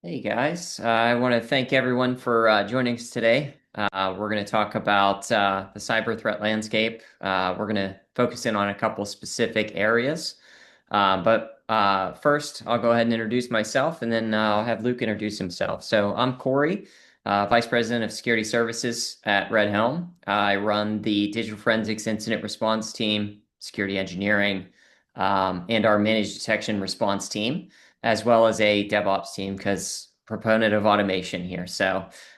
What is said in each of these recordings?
Hey guys, I want to thank everyone for joining us today. We're going to talk about the cyber threat landscape. We're going to focus in on a couple specific areas. But first, I'll go ahead and introduce myself, and then I'll have Luke introduce himself. So I'm Corey, Vice President of Security Services at Red Helm. I run the Digital Forensics Incident Response Team, Security Engineering, and our Managed Detection Response Team, as well as a DevOps team, because proponent of automation here.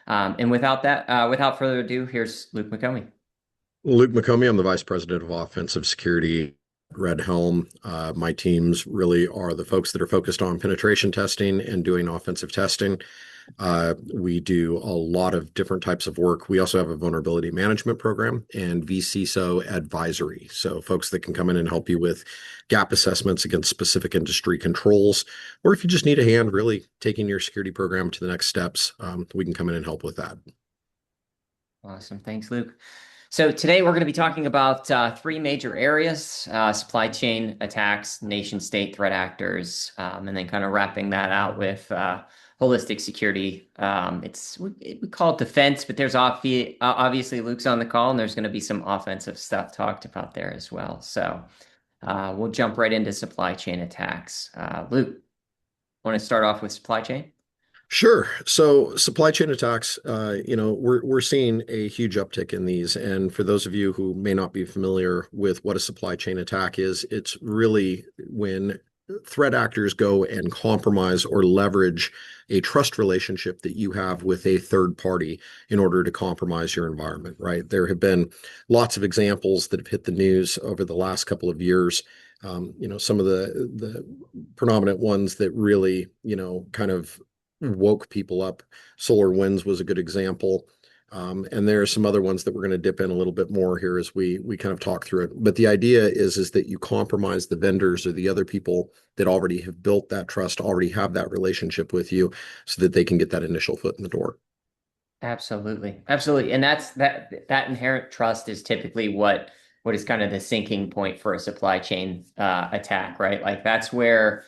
And without further ado, here's Luke McComey. Luke McComey, I'm the Vice President of Offensive Security at Red Helm. My teams really are the folks that are focused on penetration testing and doing offensive testing. We do a lot of different types of work. We also have a vulnerability management program and vCISO advisory. So folks that can come in and help you with gap assessments against specific industry controls, or if you just need a hand really taking your security program to the next steps, we can come in and help with that. Awesome. Thanks, Luke. So today we're going to be talking about three major areas: supply chain attacks, nation state threat actors, and then kind of wrapping that out with holistic security. We call it defense, but there's obviously Luke's on the call, and there's going to be some offensive stuff talked about there as well. So we'll jump right into supply chain attacks. Luke, want to start off with supply chain? Sure. So supply chain attacks, we're seeing a huge uptick in these. And for those of you who may not be familiar with what a supply chain attack is, it's really when threat actors go and compromise or leverage a trust relationship that you have with a third party in order to compromise your environment, right? There have been lots of examples that have hit the news over the last couple of years. Some of the predominant ones that really, kind of woke people up. SolarWinds was a good example. And there are some other ones that we're going to dip in a little bit more here as we kind of talk through it. But the idea is that you compromise the vendors or the other people that already have built that trust, already have that relationship with you, so that they can get that initial foot in the door. Absolutely. Absolutely. And that inherent trust is typically what is kind of the sinking point for a supply chain attack, right? Like that's where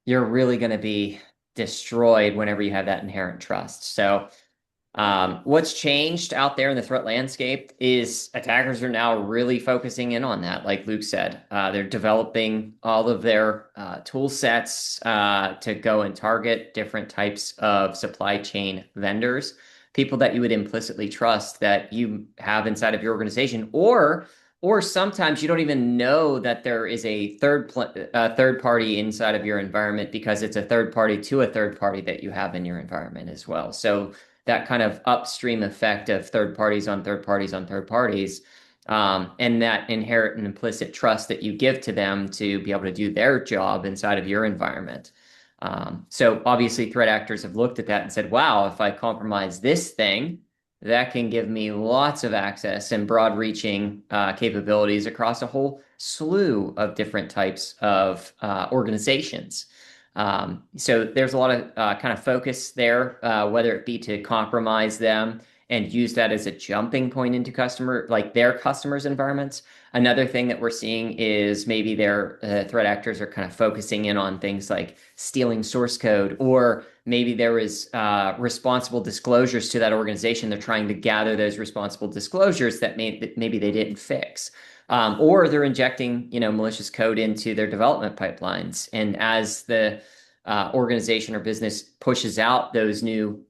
you're really going to be destroyed whenever you have that inherent trust. So what's changed out there in the threat landscape is attackers are now really focusing in on that. Like Luke said, they're developing all of their tool sets to go and target different types of supply chain vendors, people that you would implicitly trust that you have inside of your organization, or sometimes you don't even know that there is a third party inside of your environment because it's a third party to a third party that you have in your environment as well. So that kind of upstream effect of third parties on third parties on third parties, and that inherent and implicit trust that you give to them to be able to do their job inside of your environment. So obviously threat actors have looked at that and said, wow, if I compromise this thing, that can give me lots of access and broad reaching capabilities across a whole slew of different types of organizations. So there's a lot of kind of focus there, whether it be to compromise them and use that as a jumping point into their customers' environments. Another thing that we're seeing is maybe their threat actors are kind of focusing in on things like stealing source code, or maybe there is responsible disclosures to that organization. They're trying to gather those responsible disclosures that maybe they didn't fix. Or they're injecting, malicious code into their development pipelines. And as the organization or business pushes out those new,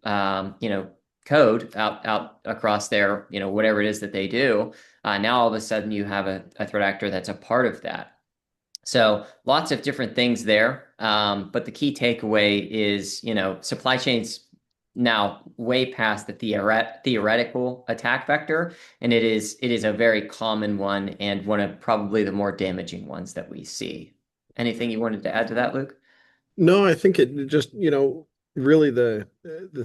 code out across their, whatever it is that they do, now all of a sudden you have a threat actor that's a part of that. So lots of different things there. But the key takeaway is, supply chains now way past the theoretical attack vector, and it is a very common one and one of probably the more damaging ones that we see. Anything you wanted to add to that, Luke? No, I think it just, really the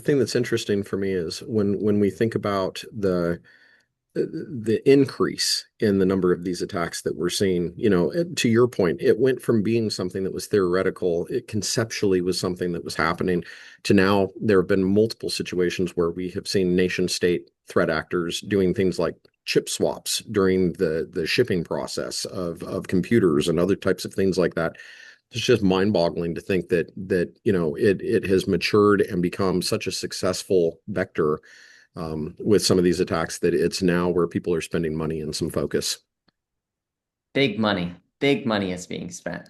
thing that's interesting for me is when we think about the increase in the number of these attacks that we're seeing, to your point, it went from being something that was theoretical, it conceptually was something that was happening, to now there have been multiple situations where we have seen nation state threat actors doing things like chip swaps during the shipping process of computers and other types of things like that It's just mind-boggling to think that it has matured and become such a successful vector with some of these attacks that it's now where people are spending money and some focus. Big money is being spent.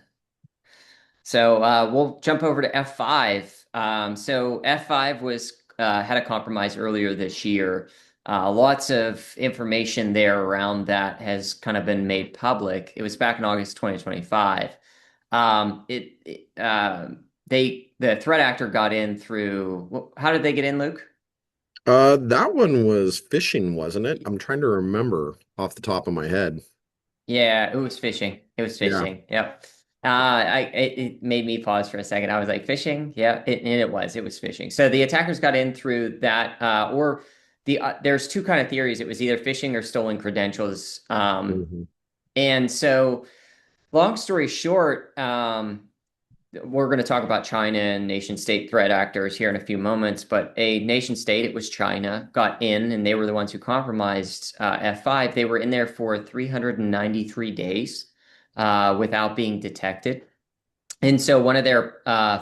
So we'll jump over to F5. So F5 was had a compromise earlier this year. Lots of information there around that has kind of been made public. It was back in August 2025. The threat actor got in through, how did they get in, Luke? That one was phishing, wasn't it? I'm trying to remember off the top of my head. Yeah, it was fishing. It was Yeah. fishing. Yep. It made me pause for a second. I was like, fishing? Yeah, and it was. It was fishing. So the attackers got in through that, or there's two kind of theories. It was either phishing or stolen credentials. Mhm. And so, long story short, we're going to talk about China and nation state threat actors here in a few moments, but a nation state, it was China, got in and they were the ones who compromised F5. They were in there for 393 days without being detected. And so one of their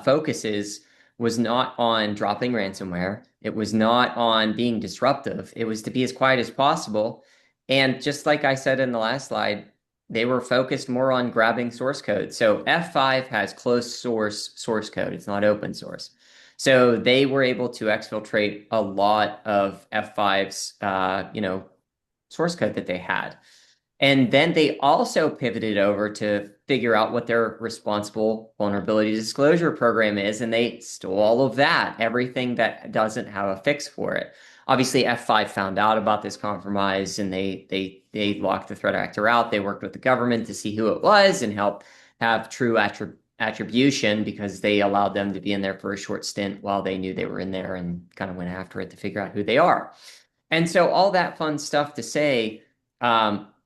focuses was not on dropping ransomware. It was not on being disruptive. It was to be as quiet as possible. And just like I said in the last slide, they were focused more on grabbing source code. So F5 has closed source code. It's not open source. So they were able to exfiltrate a lot of F5's source code that they had. And then they also pivoted over to figure out what their responsible vulnerability disclosure program is, and they stole all of that, everything that doesn't have a fix for it. Obviously, F5 found out about this compromise, and they locked the threat actor out. They worked with the government to see who it was and help have true attribution because they allowed them to be in there for a short stint while they knew they were in there and kind of went after it to figure out who they are. And so all that fun stuff to say,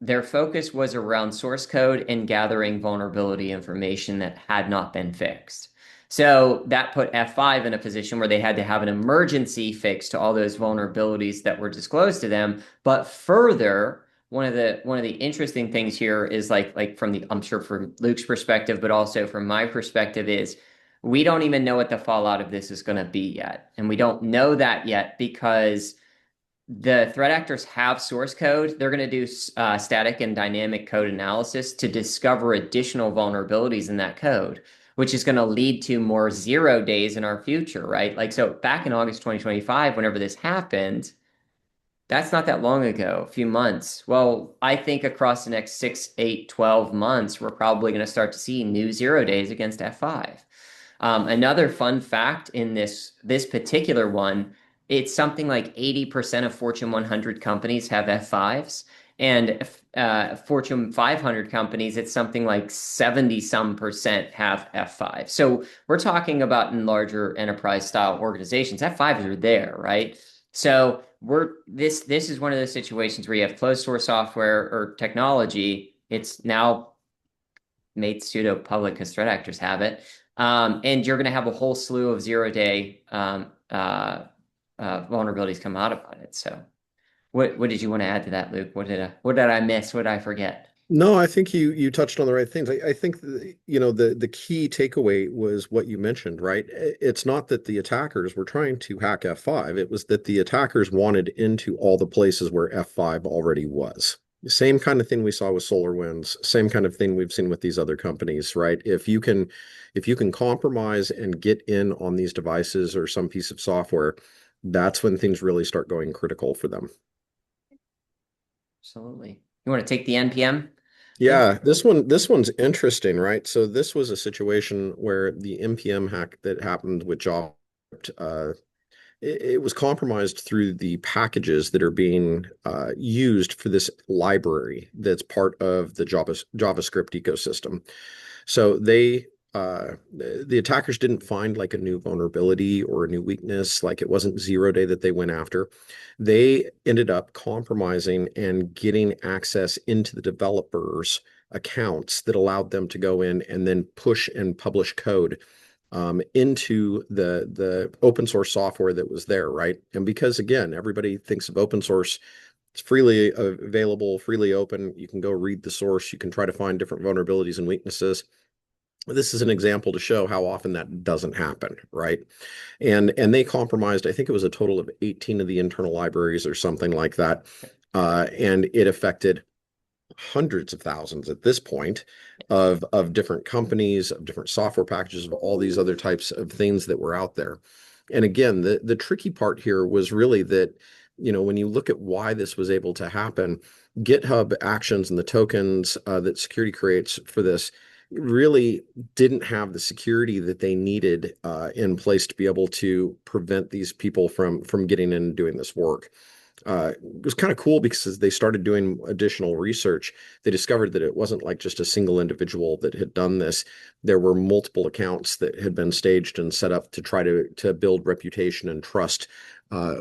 their focus was around source code and gathering vulnerability information that had not been fixed. So that put F5 in a position where they had to have an emergency fix to all those vulnerabilities that were disclosed to them. But further, one of the interesting things here is like from the, I'm sure from Luke's perspective, but also from my perspective is we don't even know what the fallout of this is going to be yet. And we don't know that yet because the threat actors have source code. They're going to do static and dynamic code analysis to discover additional vulnerabilities in that code, which is going to lead to more 0 days in our future, right? Like, so back in August 2025, whenever this happened, that's not that long ago, a few months. Well, I think across the next 6, 8, 12 months, we're probably going to start to see new 0 days against F5. Another fun fact in this particular one, it's something like 80% of Fortune 100 companies have F5s, and Fortune 500 companies, it's something like 70 some percent have F5. So we're talking about in larger enterprise style organizations, F5s are there, right? So this is one of those situations where you have closed source software or technology. It's now made pseudo public because threat actors have it. And you're going to have a whole slew of 0 day vulnerabilities come out about it. So, what did you want to add to that, Luke? What did I miss? What did I forget? No, I think you touched on the right things. I think the key takeaway was what you mentioned, right? It's not that the attackers were trying to hack F5. It was that the attackers wanted into all the places where F5 already was. Same kind of thing we saw with SolarWinds, same kind of thing we've seen with these other companies, right? If you can compromise and get in on these devices or some piece of software, that's when things really start going critical for them. Absolutely. You want to take the NPM, Luke? Yeah, this one's interesting, right? So this was a situation where the npm hack that happened with JavaScript, it was compromised through the packages that are being used for this library that's part of the JavaScript ecosystem. So the attackers didn't find like a new vulnerability or a new weakness, like it wasn't 0 day that they went after. They ended up compromising and getting access into the developers' accounts that allowed them to go in and then push and publish code into the open source software that was there, right? And because again, everybody thinks of open source, it's freely available, freely open. You can go read the source. You can try to find different vulnerabilities and weaknesses. This is an example to show how often that doesn't happen, right? And they compromised, I think it was a total of 18 of the internal libraries or something like that. And it affected hundreds of thousands at this point of different companies, of different software packages, of all these other types of things that were out there. And again, the tricky part here was really that, when you look at why this was able to happen, GitHub Actions and the tokens that security creates for this really didn't have the security that they needed in place to be able to prevent these people from getting in and doing this work. It was kind of cool because as they started doing additional research, they discovered that it wasn't like just a single individual that had done this. There were multiple accounts that had been staged and set up to try to build reputation and trust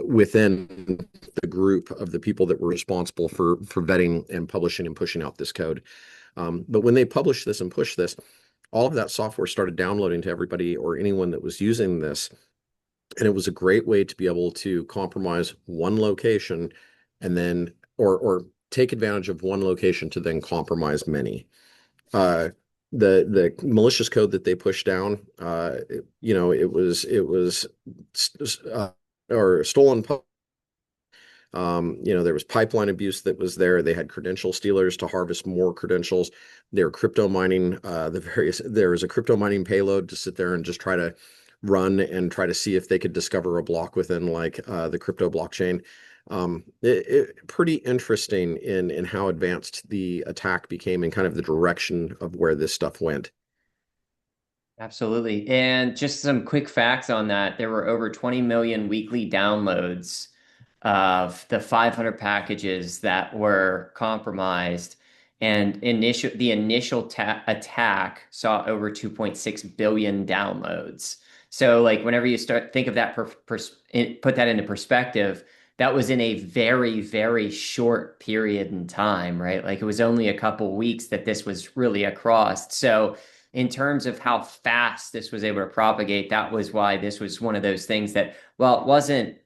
within the group of the people that were responsible for vetting and publishing and pushing out this code. But when they published this and pushed this, all of that software started downloading to everybody or anyone that was using this. And it was a great way to be able to compromise one location and then or take advantage of one location to then compromise many. Uh, the malicious code that they pushed down, it was or stolen. There was pipeline abuse that was there. They had credential stealers to harvest more credentials. They were crypto mining there was a crypto mining payload to sit there and just try to run and try to see if they could discover a block within like the crypto blockchain. Pretty interesting in how advanced the attack became and kind of the direction of where this stuff went. Absolutely. And just some quick facts on that. There were over 20 million weekly downloads of the 500 packages that were compromised. And the initial attack saw over 2.6 billion downloads. So like whenever you start think of that put that into perspective, that was in a very, very short period in time, right? Like it was only a couple weeks that this was really across. So in terms of how fast this was able to propagate, that was why this was one of those things that, well, it wasn't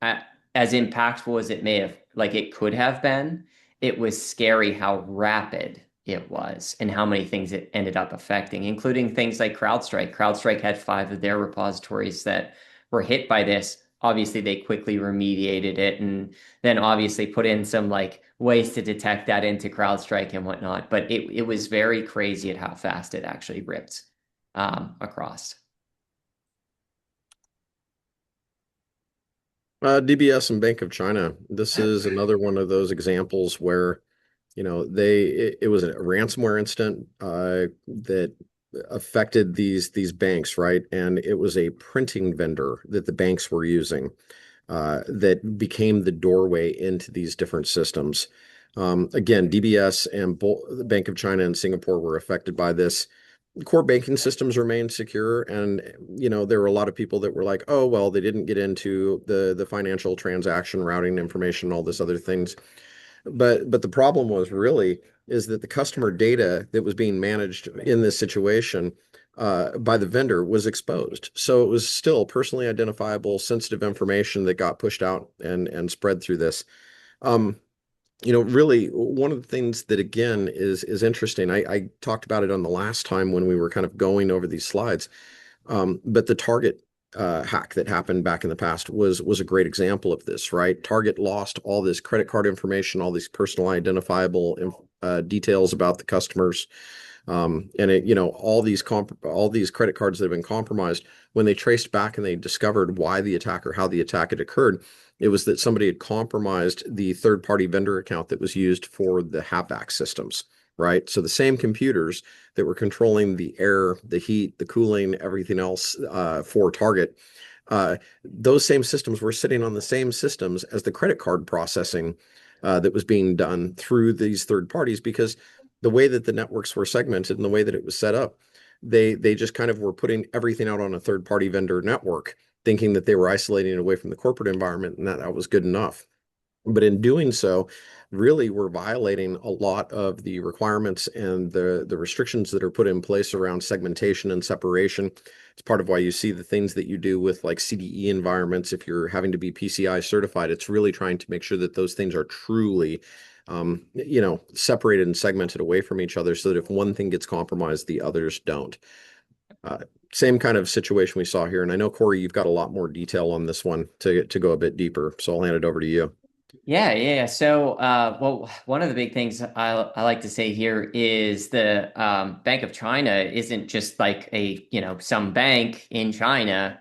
as impactful as it may have, like it could have been. It was scary how rapid it was and how many things it ended up affecting, including things like CrowdStrike. CrowdStrike had 5 of their repositories that were hit by this. Obviously, they quickly remediated it and then obviously put in some like ways to detect that into CrowdStrike and whatnot. But it was very crazy at how fast it actually ripped across. DBS and Bank of China. This is another one of those examples where, it was a ransomware incident that affected these banks, right? And it was a printing vendor that the banks were using that became the doorway into these different systems. Again, DBS and the Bank of China and Singapore were affected by this. Core banking systems remained secure, and there were a lot of people that were like, oh well, they didn't get into the financial transaction routing information, all this other things. But the problem was really is that the customer data that was being managed in this situation by the vendor was exposed. So it was still personally identifiable, sensitive information that got pushed out and spread through this. Um, really one of the things that again is interesting. I talked about it on the last time when we were kind of going over these slides. But the Target hack that happened back in the past was a great example of this, right? Target lost all this credit card information, all these personal identifiable details about the customers. And all these credit cards that have been compromised, when they traced back and they discovered why the attack or how the attack had occurred, it was that somebody had compromised the third-party vendor account that was used for the HVAC systems, right? So the same computers that were controlling the air, the heat, the cooling, everything else for Target, those same systems were sitting on the same systems as the credit card processing that was being done through these third parties because the way that the networks were segmented and the way that it was set up, they just kind of were putting everything out on a third-party vendor network, thinking that they were isolating it away from the corporate environment and that was good enough. But in doing so, really we're violating a lot of the requirements and the restrictions that are put in place around segmentation and separation. It's part of why you see the things that you do with like CDE environments. If you're having to be PCI certified, it's really trying to make sure that those things are truly separated and segmented away from each other so that if one thing gets compromised, the others don't. Uh, Same kind of situation we saw here. And I know, Corey, you've got a lot more detail on this one to go a bit deeper. So I'll hand it over to you. Yeah. So, well, one of the big things I like to say here is the Bank of China isn't just like some bank in China.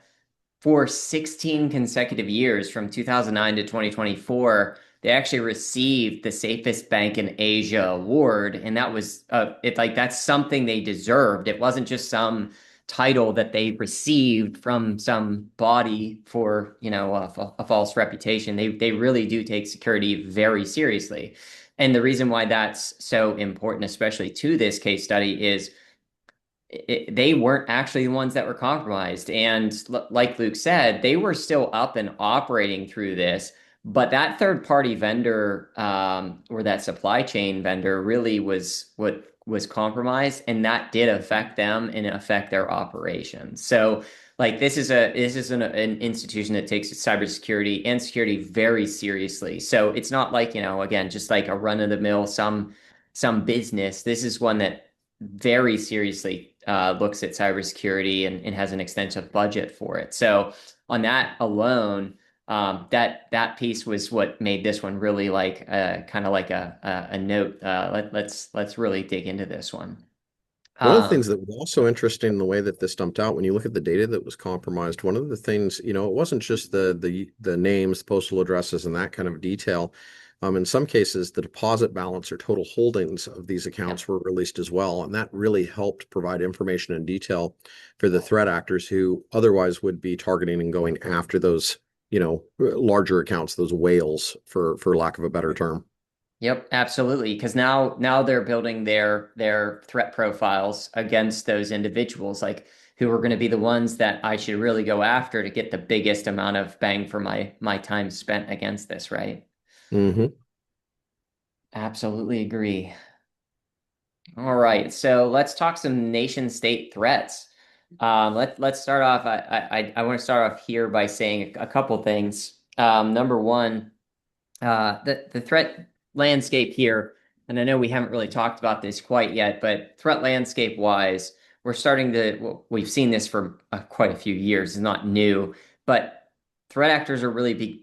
For 16 consecutive years from 2009 to 2024, they actually received the safest bank in Asia award. And that was that's something they deserved. It wasn't just some title that they received from some body for, a false reputation. They really do take security very seriously. And the reason why that's so important, especially to this case study, is they weren't actually the ones that were compromised. And like Luke said, they were still up and operating through this. But that third party vendor, or that supply chain vendor, really was what was compromised, and that did affect them and affect their operations. So, like, this is an institution that takes cybersecurity and security very seriously. So it's not like, again, just like a run of the mill some business. This is one that very seriously looks at cybersecurity and has an extensive budget for it. So on that alone, that piece was what made this one really like kind of like a note. Let's really dig into this one. One of the things Um, that was also interesting in the way that this dumped out, when you look at the data that was compromised, one of the things, it wasn't just the names, postal addresses, and that kind of detail. In some cases, the deposit balance or total holdings of these yeah. accounts were released as well, and that really helped provide information and detail for the threat actors who otherwise would be targeting and going after those, larger accounts, those whales, for lack of a better term. Yep, absolutely. Because now they're building their threat profiles against those individuals, like who are going to be the ones that I should really go after to get the biggest amount of bang for my time spent against this, right? Hmm. Absolutely agree. All right, so let's talk some nation state threats. Let's start off. I want to start off here by saying a couple things. Number one, the threat landscape here, and I know we haven't really talked about this quite yet, but threat landscape wise, we've seen this for quite a few years. It's not new, but threat actors are really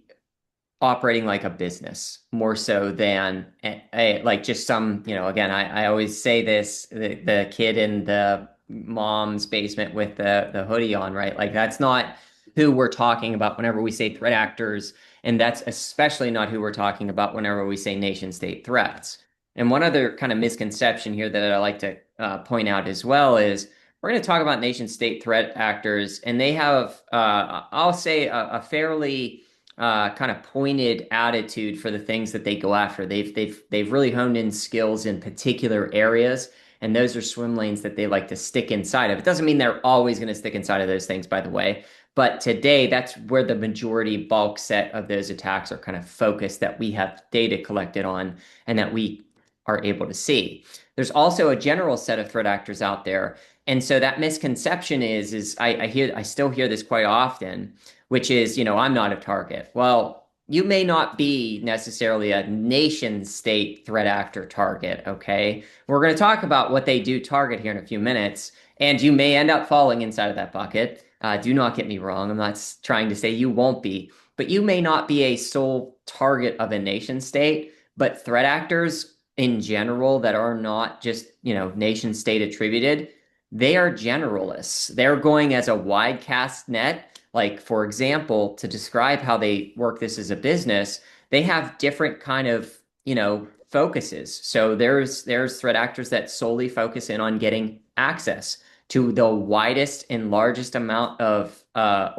operating like a business more so than like just some, again, I always say this, the kid in the mom's basement with the hoodie on, right? Like that's not who we're talking about whenever we say threat actors, and that's especially not who we're talking about whenever we say nation state threats. And one other kind of misconception here that I like to point out as well is we're going to talk about nation state threat actors, and they have, I'll say, a fairly kind of pointed attitude for the things that they go after. They've really honed in skills in particular areas, and those are swim lanes that they like to stick inside of. It doesn't mean they're always going to stick inside of those things, by the way. But today, that's where the majority bulk set of those attacks are kind of focused that we have data collected on and that we are able to see. There's also a general set of threat actors out there. And so that misconception is I still hear this quite often, which is, I'm not a target. Well, you may not be necessarily a nation state threat actor target, okay? We're going to talk about what they do target here in a few minutes, and you may end up falling inside of that bucket. Do not get me wrong. I'm not trying to say you won't be, but you may not be a sole target of a nation state, but threat actors in general that are not just, nation state attributed, they are generalists. They're going as a wide cast net. Like, for example, to describe how they work this as a business, they have different kind of, focuses. So there's threat actors that solely focus in on getting access to the widest and largest amount of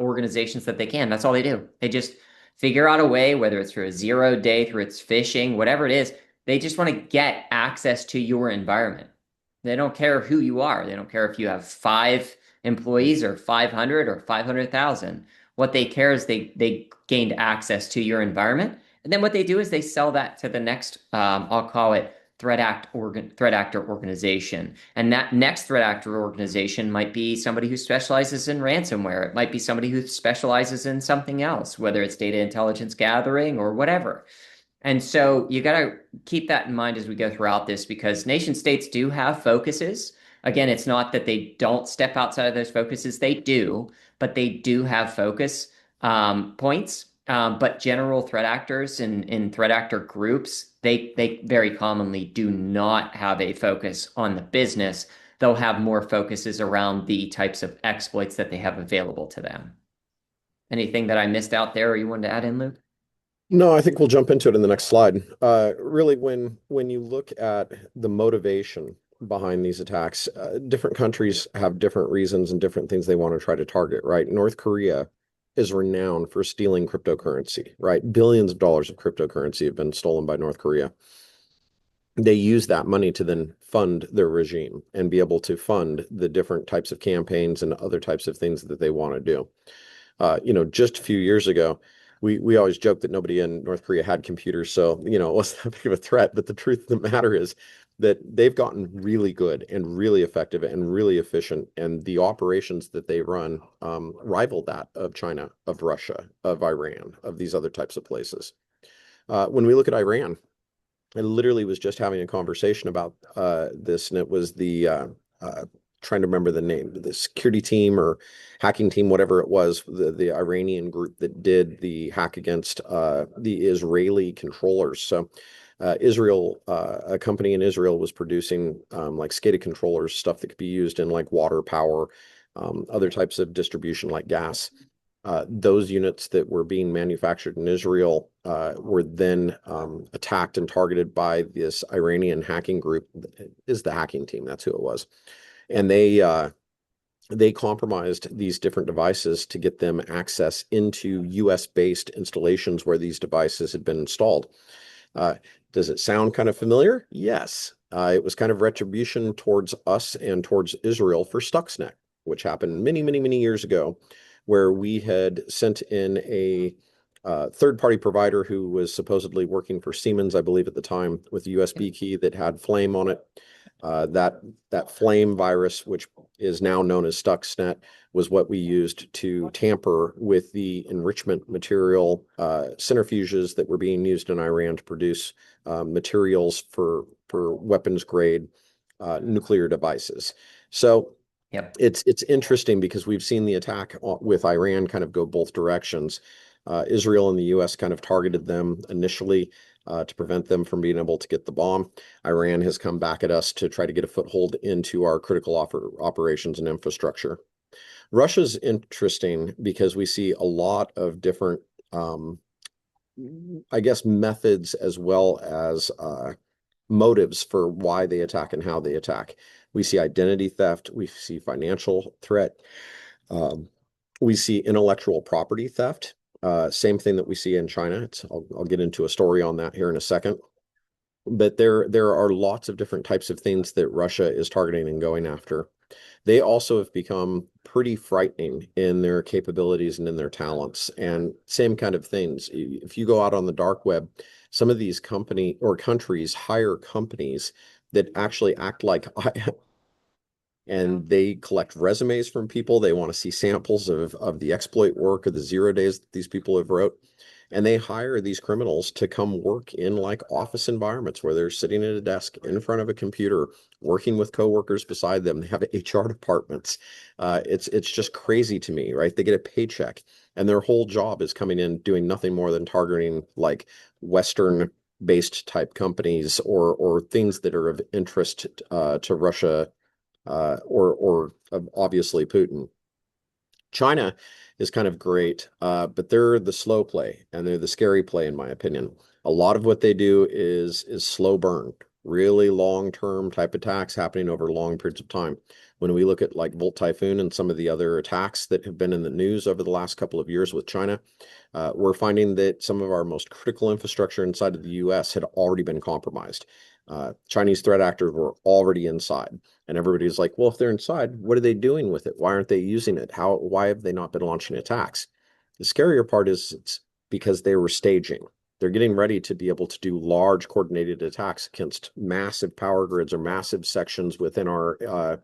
organizations that they can. That's all they do. They just figure out a way, whether it's through a 0 day, through its phishing, whatever it is, they just want to get access to your environment. They don't care who you are. They don't care if you have 5 employees or 500 or 500,000. What they care is they gained access to your environment. And then what they do is they sell that to the next, I'll call it threat actor organization. And that next threat actor organization might be somebody who specializes in ransomware. It might be somebody who specializes in something else, whether it's data intelligence gathering or whatever. And so you got to keep that in mind as we go throughout this because nation states do have focuses. Again, it's not that they don't step outside of those focuses, they do, but they do have focus points. But general threat actors in threat actor groups, they very commonly do not have a focus on the business. They'll have more focuses around the types of exploits that they have available to them. Anything that I missed out there or you wanted to add in, Luke? No, I think we'll jump into it in the next slide. Really, when you look at the motivation behind these attacks, different countries have different reasons and different things they want to try to target, right? North Korea is renowned for stealing cryptocurrency, right? Billions of dollars of cryptocurrency have been stolen by North Korea. They use that money to then fund their regime and be able to fund the different types of campaigns and other types of things that they want to do. Just a few years ago, we always joke that nobody in North Korea had computers, so it wasn't that big of a threat. But the truth of the matter is that they've gotten really good and really effective and really efficient, and the operations that they run rival that of China, of Russia, of Iran, of these other types of places. When we look at Iran, I literally was just having a conversation about this, and it was trying to remember the name, the security team or hacking team, whatever it was, the Iranian group that did the hack against the Israeli controllers. So Israel, a company in Israel was producing like SCADA controllers, stuff that could be used in like water power, other types of distribution like gas. Those units that were being manufactured in Israel were then attacked and targeted by this Iranian hacking group. Is the hacking team? That's who it was, and they compromised these different devices to get them access into U.S. based installations where these devices had been installed. Uh, does it sound kind of familiar? Yes. It was kind of retribution towards us and towards Israel for Stuxnet, which happened many, many, many years ago, where we had sent in a third-party provider who was supposedly working for Siemens, I believe at the time, with a USB key that had Flame on it. That Flame virus, which is now known as Stuxnet, was what we used to tamper with the enrichment material centrifuges that were being used in Iran to produce materials for weapons grade nuclear devices. So Yep. it's interesting because we've seen the attack with Iran kind of go both directions. Israel and the U.S. kind of targeted them initially to prevent them from being able to get the bomb. Iran has come back at us to try to get a foothold into our critical operations and infrastructure. Russia's interesting because we see a lot of different, I guess, methods as well as motives for why they attack and how they attack. We see identity theft, we see financial threat, um, we see intellectual property theft. Same thing that we see in China. I'll get into a story on that here in a second. But there are lots of different types of things that Russia is targeting and going after. They also have become pretty frightening in their capabilities and in their talents. And same kind of things. If you go out on the dark web, some of these company or countries hire companies that actually act like and they collect resumes from people. They want to see samples of the exploit work or the 0 days that these people have wrote. And they hire these criminals to come work in like office environments where they're sitting at a desk in front of a computer, working with coworkers beside them. They have HR departments. It's just crazy to me, right? They get a paycheck, and their whole job is coming in doing nothing more than targeting like Western based type companies or things that are of interest to Russia or obviously Putin. China is kind of great, but they're the slow play and they're the scary play, in my opinion. A lot of what they do is slow burn, really long-term type attacks happening over long periods of time. When we look at like Volt Typhoon and some of the other attacks that have been in the news over the last couple of years with China, we're finding that some of our most critical infrastructure inside of the US had already been compromised. Chinese threat actors were already inside. And everybody's like, well, if they're inside, what are they doing with it? Why aren't they using it? Why have they not been launching attacks? The scarier part is it's because they were staging. They're getting ready to be able to do large coordinated attacks against massive power grids or massive sections within our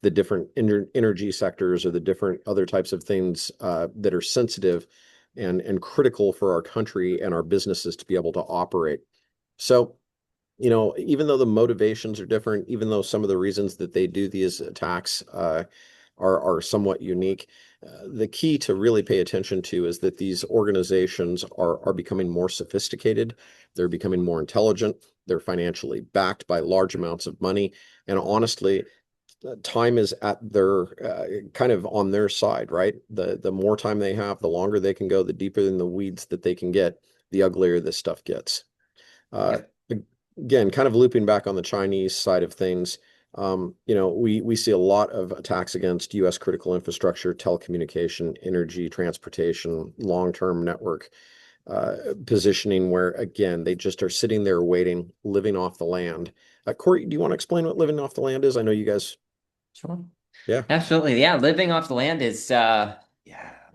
the different energy sectors or the different other types of things that are sensitive and critical for our country and our businesses to be able to operate. So, even though the motivations are different, even though some of the reasons that they do these attacks are somewhat unique, the key to really pay attention to is that these organizations are becoming more sophisticated. They're becoming more intelligent. They're financially backed by large amounts of money. And honestly, time is at their kind of on their side, right? The more time they have, the longer they can go, the deeper in the weeds that they can get, the uglier this stuff gets. Uh, Yep. Again, kind of looping back on the Chinese side of things, we see a lot of attacks against U.S. critical infrastructure, telecommunication, energy, transportation, long-term network positioning, where again they just are sitting there waiting, living off the land. Corey, do you want to explain what living off the land is? I know you guys. Sure. Yeah. Absolutely. Yeah, living off the land is yeah,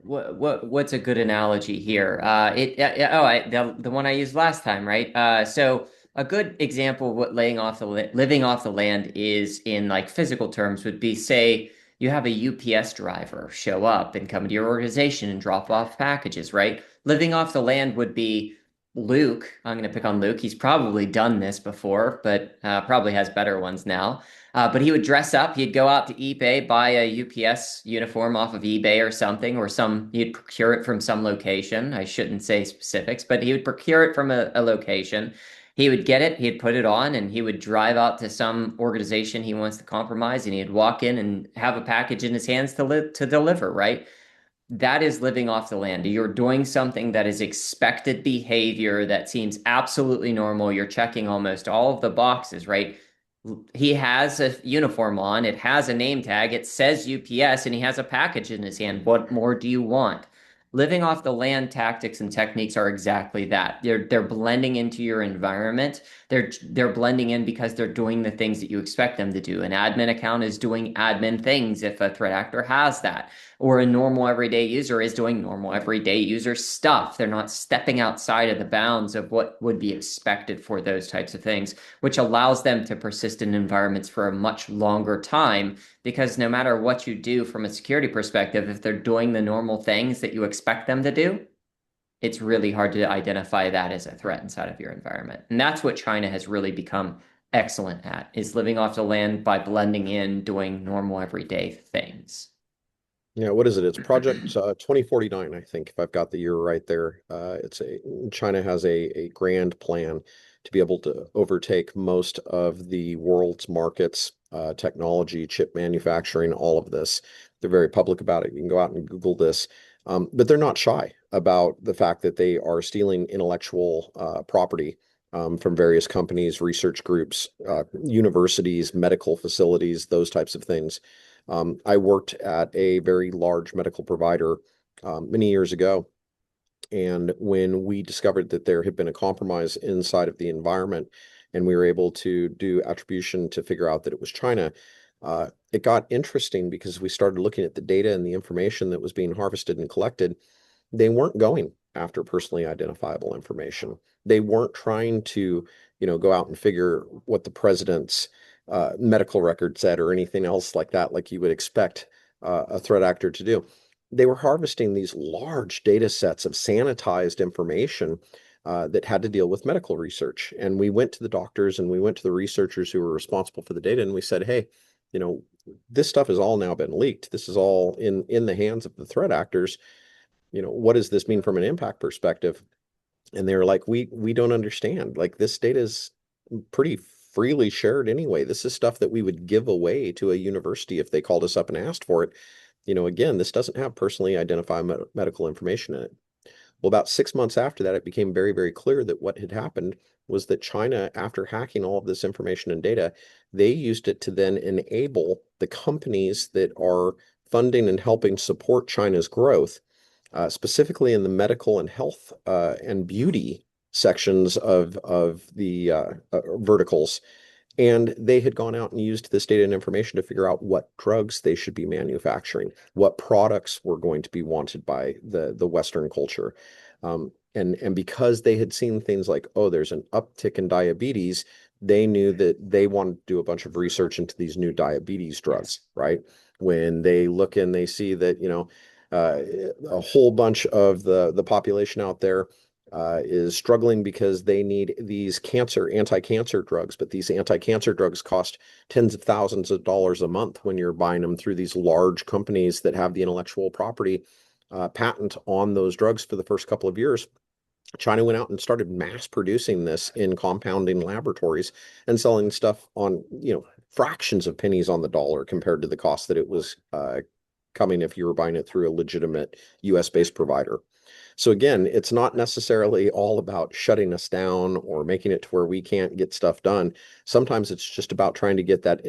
what's a good analogy here? The one I used last time, right? So a good example of what living off the land is in like physical terms would be, say you have a UPS driver show up and come to your organization and drop off packages, right? Living off the land would be Luke. I'm going to pick on Luke. He's probably done this before, but probably has better ones now. But he would dress up. He'd go out to eBay, buy a UPS uniform off of eBay or something, or he'd procure it from some location. I shouldn't say specifics, but he would procure it from a location. He would get it, he'd put it on, and he would drive out to some organization he wants to compromise, and he'd walk in and have a package in his hands to deliver, right? That is living off the land. You're doing something that is expected behavior that seems absolutely normal. You're checking almost all of the boxes, right? He has a uniform on, it has a name tag, it says UPS, and he has a package in his hand. What more do you want? Living off the land tactics and techniques are exactly that. They're blending into your environment. They're blending in because they're doing the things that you expect them to do. An admin account is doing admin things if a threat actor has that, or a normal everyday user is doing normal everyday user stuff. They're not stepping outside of the bounds of what would be expected for those types of things, which allows them to persist in environments for a much longer time. Because no matter what you do from a security perspective, if they're doing the normal things that you expect them to do, it's really hard to identify that as a threat inside of your environment. And that's what China has really become excellent at, is living off the land by blending in, doing normal everyday things. Yeah, what is it? It's Project 2049, I think, if I've got the year right there. China has a grand plan to be able to overtake most of the world's markets, technology, chip manufacturing, all of this. They're very public about it. You can go out and Google this. But they're not shy about the fact that they are stealing intellectual property from various companies, research groups, universities, medical facilities, those types of things. I worked at a very large medical provider many years ago, and when we discovered that there had been a compromise inside of the environment, and we were able to do attribution to figure out that it was China, it got interesting because we started looking at the data and the information that was being harvested and collected. They weren't going after personally identifiable information. They weren't trying to, go out and figure what the president's medical record said or anything else like that, like you would expect a threat actor to do. They were harvesting these large data sets of sanitized information that had to deal with medical research. And we went to the doctors and we went to the researchers who were responsible for the data, and we said, hey, you know, this stuff has all now been leaked. This is all in the hands of the threat actors. What does this mean from an impact perspective? And they were like, we don't understand. Like, this data is pretty freely shared anyway. This is stuff that we would give away to a university if they called us up and asked for it. Again, this doesn't have personally identifiable medical information in it. Well, about 6 months after that, it became very, very clear that what had happened was that China, after hacking all of this information and data, they used it to then enable the companies that are funding and helping support China's growth, specifically in the medical and health and beauty sections of the verticals. And they had gone out and used this data and information to figure out what drugs they should be manufacturing, what products were going to be wanted by the Western culture. And because they had seen things like, oh, there's an uptick in diabetes, they knew that they wanted to do a bunch of research into these new diabetes drugs, Yes. right? When they look and they see that, Uh, a whole bunch of the population out there is struggling because they need these anti-cancer drugs, but these anti-cancer drugs cost tens of thousands of dollars a month when you're buying them through these large companies that have the intellectual property patent on those drugs for the first couple of years. China went out and started mass producing this in compounding laboratories and selling stuff on, fractions of pennies on the dollar compared to the cost that it was coming if you were buying it through a legitimate US based provider. So again, it's not necessarily all about shutting us down or making it to where we can't get stuff done. Sometimes it's just about trying to get that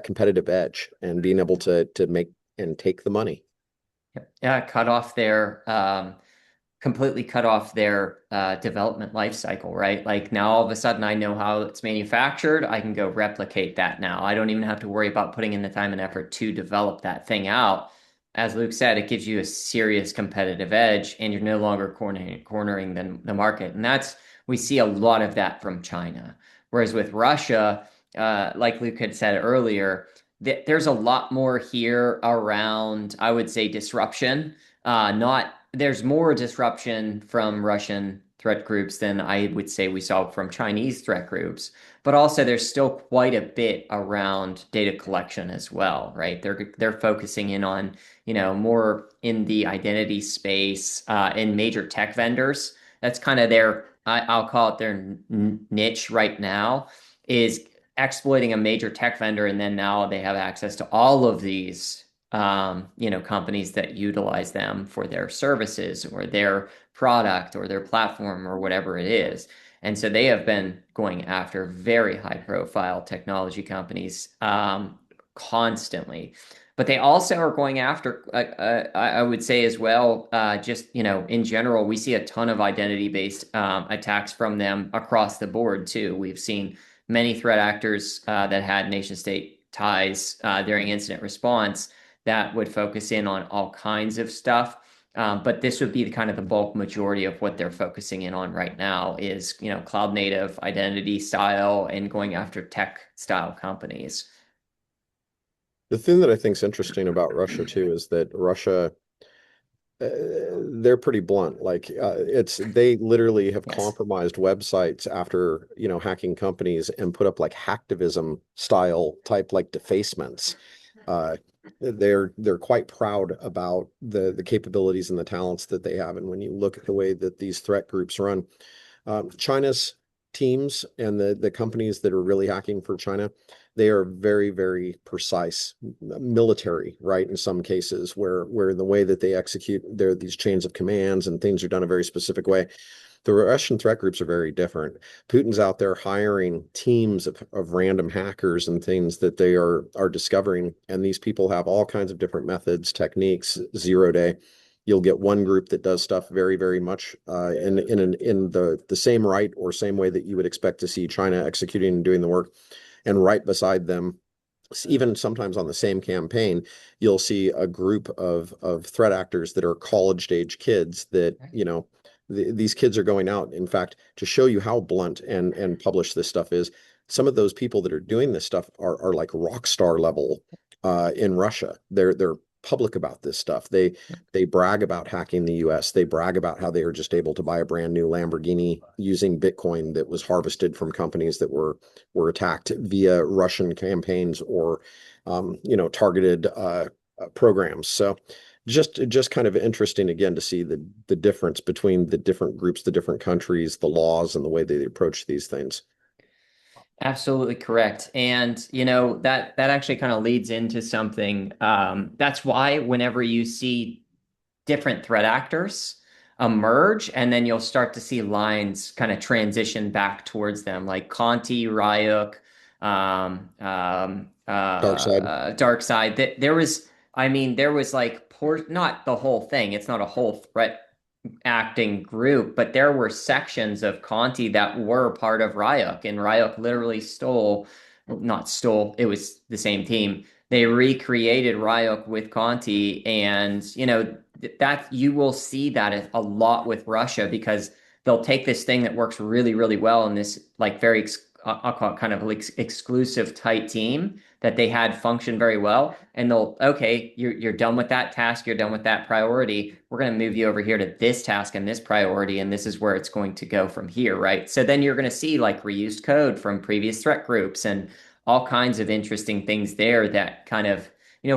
competitive edge and being able to make and take the money. Yeah, completely cut off their development life cycle, right? Like now all of a sudden I know how it's manufactured. I can go replicate that now. I don't even have to worry about putting in the time and effort to develop that thing out. As Luke said, it gives you a serious competitive edge and you're no longer cornering the market. And we see a lot of that from China. Whereas with Russia, like Luke had said earlier, there's a lot more here around, I would say, disruption. Not There's more disruption from Russian threat groups than I would say we saw from Chinese threat groups. But also there's still quite a bit around data collection as well, right? They're focusing in on, more in the identity space, in major tech vendors. That's kind of I'll call it their niche right now, is exploiting a major tech vendor, and then now they have access to all of these companies that utilize them for their services or their product or their platform or whatever it is. And so they have been going after very high profile technology companies constantly. But they also are going after, I would say as well, just, in general, we see a ton of identity based attacks from them across the board, too. We've seen many threat actors that had nation state ties during incident response that would focus in on all kinds of stuff. But this would be the kind of the bulk majority of what they're focusing in on right now is, cloud native identity style and going after tech style companies. The thing that I think is interesting about Russia too is that Russia, they're pretty blunt. Like they literally have Yes. compromised websites after, hacking companies and put up like hacktivism style type like defacements. Uh, they're quite proud about the capabilities and the talents that they have. And when you look at the way that these threat groups run, China's teams and the companies that are really hacking for China, they are very, very precise military, right? In some cases, where the way that they execute these chains of commands and things are done a very specific way. The Russian threat groups are very different. Putin's out there hiring teams of random hackers and things that they are discovering. And these people have all kinds of different methods, techniques, 0 day. You'll get one group that does stuff very, very much in the same right or same way that you would expect to see China executing and doing the work. And right beside them, even sometimes on the same campaign, you'll see a group of threat actors that are college age kids that, these kids are going out. In fact, to show you how blunt and published this stuff is, some of those people that are doing this stuff are like rock star level in Russia. They're public about this stuff. They brag about hacking the US. They brag about how they were just able to buy a brand new Lamborghini using Bitcoin that was harvested from companies that were attacked via Russian campaigns or targeted programs. So just kind of interesting again to see the difference between the different groups, the different countries, the laws, and the way they approach these things. Absolutely correct. And that actually kind of leads into something. That's why whenever you see different threat actors emerge, and then you'll start to see lines kind of transition back towards them, like Conti, Ryuk, Dark side. Dark Side. There was like not the whole thing. It's not a whole threat acting group, but there were sections of Conti that were part of Ryuk, and Ryuk literally not stole, it was the same team. They recreated Ryuk with Conti, and that you will see that a lot with Russia because they'll take this thing that works really, really well in this like very I'll call it kind of like exclusive tight team that they had function very well. And they'll, okay, you're done with that task, you're done with that priority. We're going to move you over here to this task and this priority, and this is where it's going to go from here, right? So then you're going to see like reused code from previous threat groups and all kinds of interesting things there that kind of,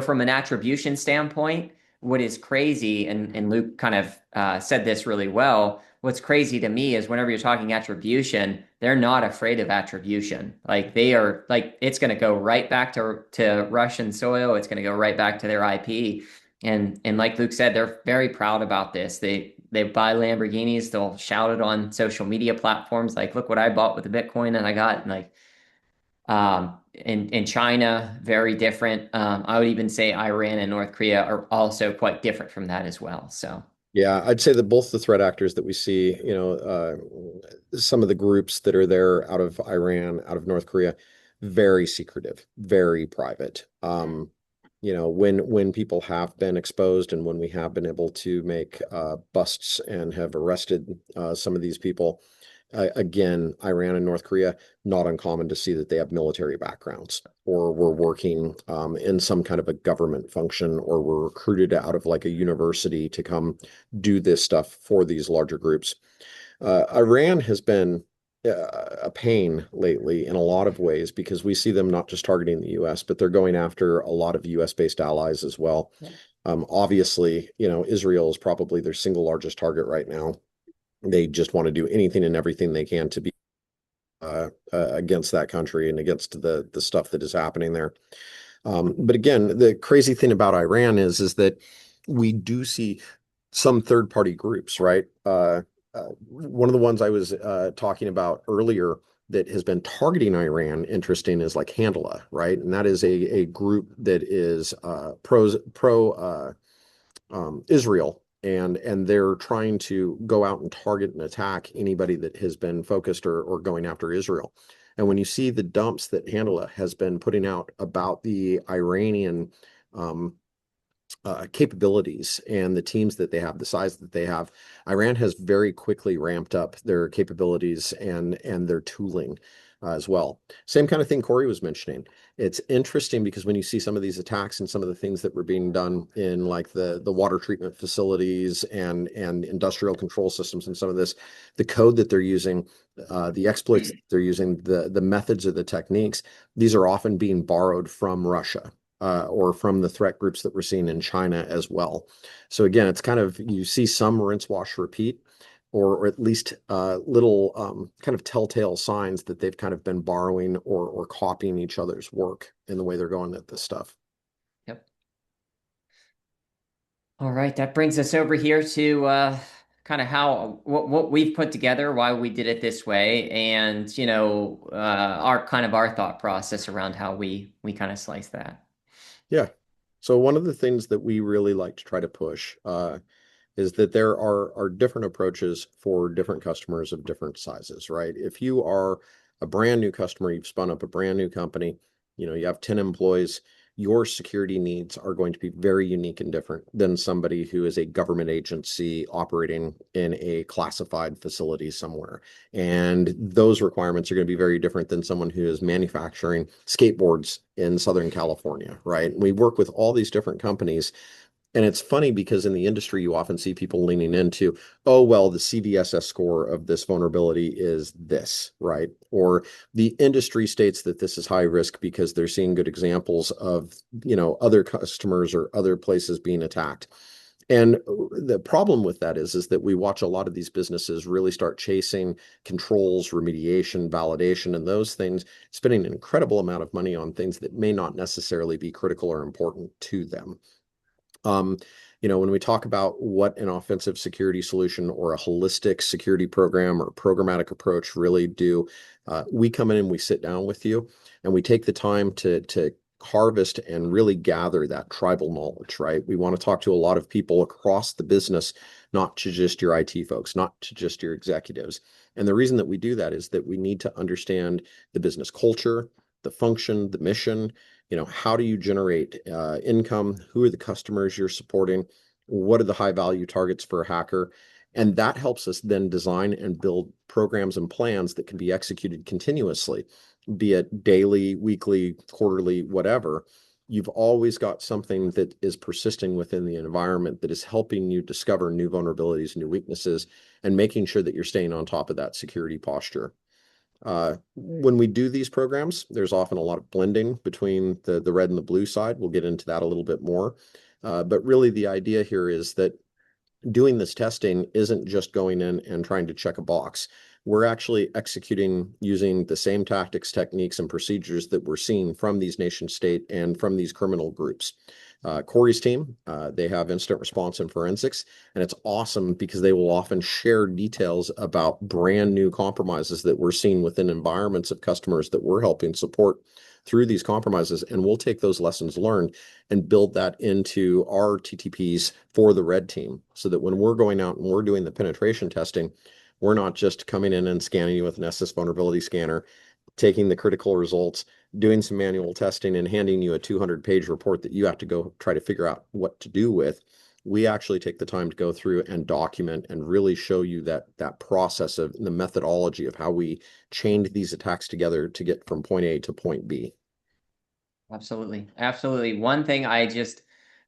from an attribution standpoint, what is crazy, and Luke kind of said this really well. What's crazy to me is whenever you're talking attribution, they're not afraid of attribution. Like they are like it's going to go right back to Russian soil. It's going to go right back to their IP. And like Luke said, they're very proud about this. They buy Lamborghinis. They'll shout it on social media platforms like, "Look what I bought with the Bitcoin and I got." And like in China, very different. I would even say Iran and North Korea are also quite different from that as well. So. Yeah, I'd say that both the threat actors that we see, some of the groups that are there out of Iran, out of North Korea, very secretive, very private. When people have been exposed and when we have been able to make busts and have arrested some of these people, again, Iran and North Korea, not uncommon to see that they have military backgrounds or were working in some kind of a government function or were recruited out of like a university to come do this stuff for these larger groups. Iran has been a pain lately in a lot of ways because we see them not just targeting the US, but they're going after a lot of US based allies as well. Yeah. Obviously, Israel is probably their single largest target right now. They just want to do anything and everything they can to be against that country and against the stuff that is happening there. But again, the crazy thing about Iran is that we do see some third party groups, right? One of the ones I was talking about earlier that has been targeting Iran, interesting, is like Handla, right? And that is a group that is pro Israel, and they're trying to go out and target and attack anybody that has been focused or going after Israel. And when you see the dumps that Handla has been putting out about the Iranian capabilities and the teams that they have, the size that they have, Iran has very quickly ramped up their capabilities and their tooling as well. Same kind of thing Corey was mentioning. It's interesting because when you see some of these attacks and some of the things that were being done in like the water treatment facilities and industrial control systems and some of this, the code that they're using, the exploits that they're using, the methods or the techniques, these are often being borrowed from Russia. Or from the threat groups that we're seeing in China as well. So again, it's kind of, you see some rinse, wash, repeat, or at least little kind of telltale signs that they've kind of been borrowing or copying each other's work in the way they're going at this stuff. Yep. All right, that brings us over here to kind of how what we've put together, why we did it this way, and our thought process around how we kind of slice that. Yeah. So one of the things that we really like to try to push is that there are different approaches for different customers of different sizes, right? If you are a brand new customer, you've spun up a brand new company, you have 10 employees, your security needs are going to be very unique and different than somebody who is a government agency operating in a classified facility somewhere. And those requirements are going to be very different than someone who is manufacturing skateboards in Southern California, right? We work with all these different companies. And it's funny because in the industry, you often see people leaning into, oh, well, the CVSS score of this vulnerability is this, right? Or the industry states that this is high risk because they're seeing good examples of, other customers or other places being attacked. And the problem with that is that we watch a lot of these businesses really start chasing controls, remediation, validation, and those things, spending an incredible amount of money on things that may not necessarily be critical or important to them. When we talk about what an offensive security solution or a holistic security program or programmatic approach really do, we come in and we sit down with you and we take the time to harvest and really gather that tribal knowledge, right? We want to talk to a lot of people across the business, not to just your IT folks, not to just your executives. And the reason that we do that is that we need to understand the business culture, the function, the mission. How do you generate income? Who are the customers you're supporting? What are the high value targets for a hacker? And that helps us then design and build programs and plans that can be executed continuously, be it daily, weekly, quarterly, whatever. You've always got something that is persisting within the environment that is helping you discover new vulnerabilities, new weaknesses, and making sure that you're staying on top of that security posture. When we do these programs, there's often a lot of blending between the red and the blue side. We'll get into that a little bit more. But really, the idea here is that doing this testing isn't just going in and trying to check a box. We're actually executing using the same tactics, techniques, and procedures that we're seeing from these nation state and from these criminal groups. Corey's team, they have incident response and forensics, and it's awesome because they will often share details about brand new compromises that we're seeing within environments of customers that we're helping support through these compromises. And we'll take those lessons learned and build that into our TTPs for the red team so that when we're going out and we're doing the penetration testing, we're not just coming in and scanning you with an SS vulnerability scanner, taking the critical results, doing some manual testing, and handing you a 200-page report that you have to go try to figure out what to do with. We actually take the time to go through and document and really show you that process of the methodology of how we chained these attacks together to get from point A to point B. Absolutely. Absolutely. One thing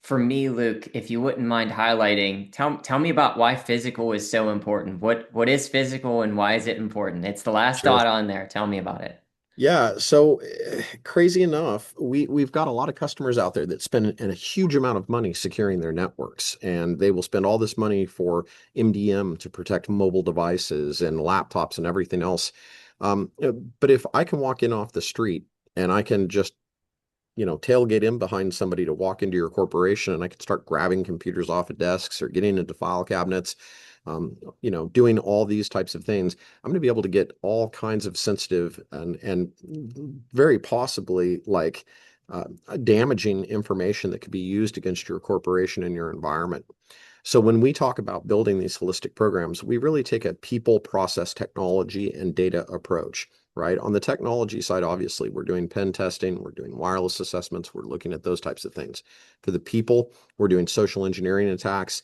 for me, Luke, if you wouldn't mind highlighting, tell me about why physical is so important. What is physical and why is it important? It's the last Sure. dot on there. Tell me about it. Yeah, so crazy enough, we've got a lot of customers out there that spend a huge amount of money securing their networks, and they will spend all this money for MDM to protect mobile devices and laptops and everything else. But if I can walk in off the street and I can just tailgate in behind somebody to walk into your corporation, and I can start grabbing computers off of desks or getting into file cabinets, doing all these types of things. I'm going to be able to get all kinds of sensitive and very possibly like damaging information that could be used against your corporation and your environment. So when we talk about building these holistic programs, we really take a people, process, technology, and data approach, right? On the technology side, obviously, we're doing pen testing, we're doing wireless assessments, we're looking at those types of things. For the people, we're doing social engineering attacks,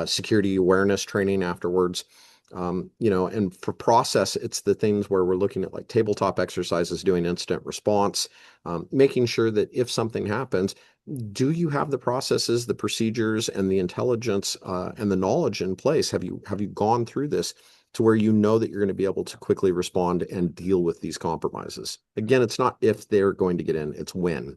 security awareness training afterwards. And for process, it's the things where we're looking at like tabletop exercises, doing incident response, making sure that if something happens, do you have the processes, the procedures, and the intelligence and the knowledge in place? Have you gone through this to where you know that you're going to be able to quickly respond and deal with these compromises? Again, it's not if they're going to get in, it's when.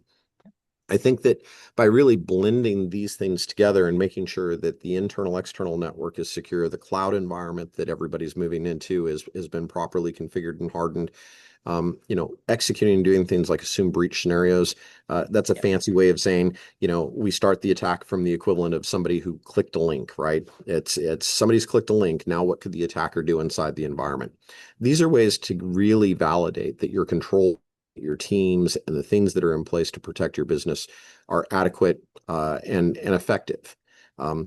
I think that by really blending these things together and making sure that the internal external network is secure, the cloud environment that everybody's moving into has been properly configured and hardened, executing and doing things like assume breach scenarios. That's a Yeah. fancy way of saying, we start the attack from the equivalent of somebody who clicked a link, right? It's somebody's clicked a link. Now what could the attacker do inside the environment? These are ways to really validate that your control, your teams, and the things that are in place to protect your business are adequate and effective.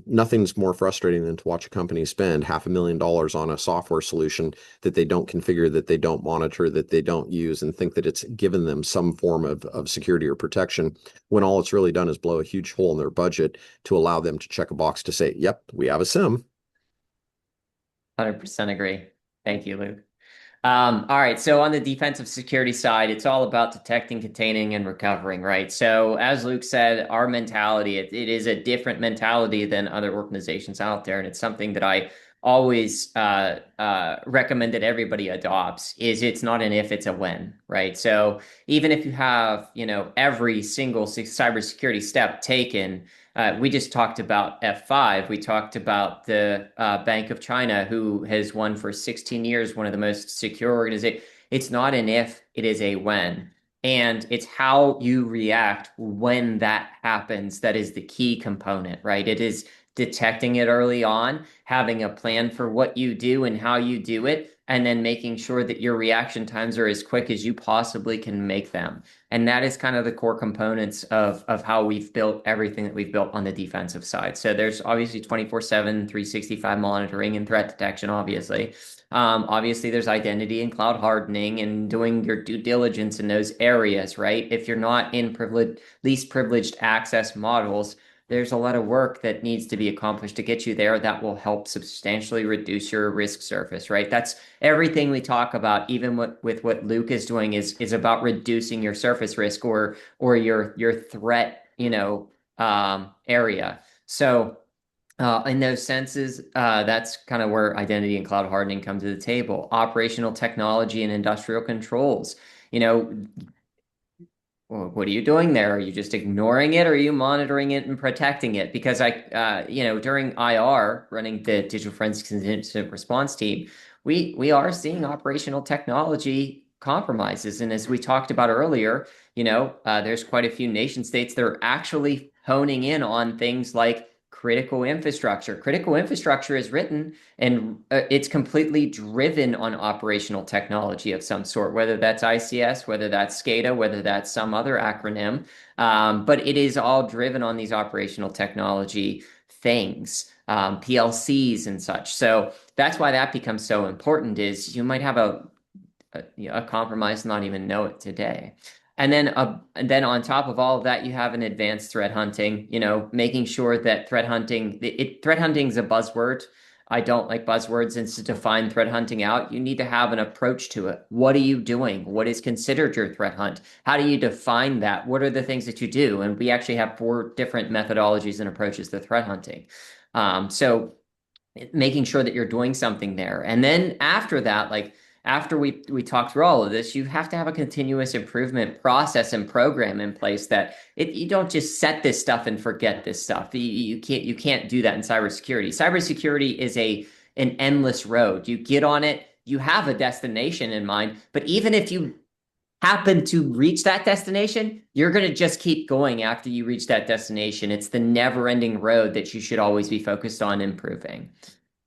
Nothing's more frustrating than to watch a company spend $500,000 on a software solution that they don't configure, that they don't monitor, that they don't use, and think that it's given them some form of security or protection, when all it's really done is blow a huge hole in their budget to allow them to check a box to say, yep, we have a SIM. 100% agree. Thank you, Luke. All right. So on the defensive security side, it's all about detecting, containing, and recovering, right? So as Luke said, our mentality, it is a different mentality than other organizations out there. And it's something that I always recommend that everybody adopts is it's not an if, it's a when, right? So even if you have, every single cybersecurity step taken, we just talked about F5. We talked about the Bank of China, who has won for 16 years, one of the most secure organizations. It's not an if, it is a when. And it's how you react when that happens that is the key component, right? It is detecting it early on, having a plan for what you do and how you do it, and then making sure that your reaction times are as quick as you possibly can make them. And that is kind of the core components of how we've built everything that we've built on the defensive side. So there's obviously 24/7, 365 monitoring and threat detection, obviously. Obviously, there's identity and cloud hardening and doing your due diligence in those areas, right? If you're not in least privileged access models, there's a lot of work that needs to be accomplished to get you there that will help substantially reduce your risk surface, right? That's everything we talk about, even with what Luke is doing is about reducing your surface risk or your threat, area. So in those senses, that's kind of where identity and cloud hardening come to the table. Operational technology and industrial controls. You know, well, what are you doing there? Are you just ignoring it, or are you monitoring it and protecting it? Because during IR, running the digital forensics and incident response team, we are seeing operational technology compromises. And as we talked about earlier, there's quite a few nation states that are actually honing in on things like critical infrastructure. Critical infrastructure is written and it's completely driven on operational technology of some sort, whether that's ICS, whether that's SCADA, whether that's some other acronym. But it is all driven on these operational technology things, PLCs and such. So that's why that becomes so important is you might have a compromise, not even know it today. And then on top of all of that, you have an advanced threat hunting, making sure that threat hunting is a buzzword. I don't like buzzwords. And to define threat hunting out, you need to have an approach to it. What are you doing? What is considered your threat hunt? How do you define that? What are the things that you do? And we actually have 4 different methodologies and approaches to threat hunting. So making sure that you're doing something there. And then after that, like after we talk through all of this, you have to have a continuous improvement process and program in place that you don't just set this stuff and forget this stuff. You can't do that in cybersecurity. Cybersecurity is an endless road. You get on it, you have a destination in mind, but even if you happen to reach that destination, you're going to just keep going after you reach that destination. It's the never-ending road that you should always be focused on improving.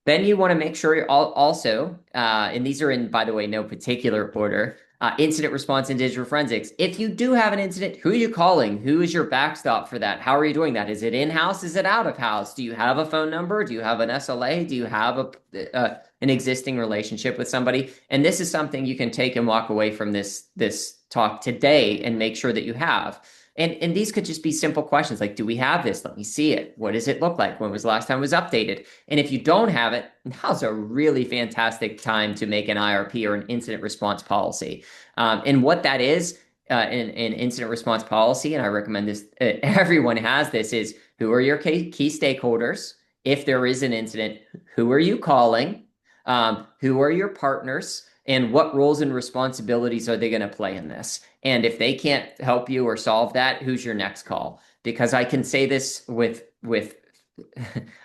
Then you want to make sure you're also, and these are in, by the way, no particular order, incident response and digital forensics. If you do have an incident, who are you calling? Who is your backstop for that? How are you doing that? Is it in-house? Is it out of house? Do you have a phone number? Do you have an SLA? Do you have an existing relationship with somebody? And this is something you can take and walk away from this talk today and make sure that you have. And these could just be simple questions like, do we have this? Let me see it. What does it look like? When was the last time it was updated? And if you don't have it, now's a really fantastic time to make an IRP or an incident response policy. And what that is, an incident response policy, and I recommend this, everyone has this, is who are your key stakeholders? If there is an incident, who are you calling? Who are your partners? And what roles and responsibilities are they going to play in this? And if they can't help you or solve that, who's your next call? Because I can say this with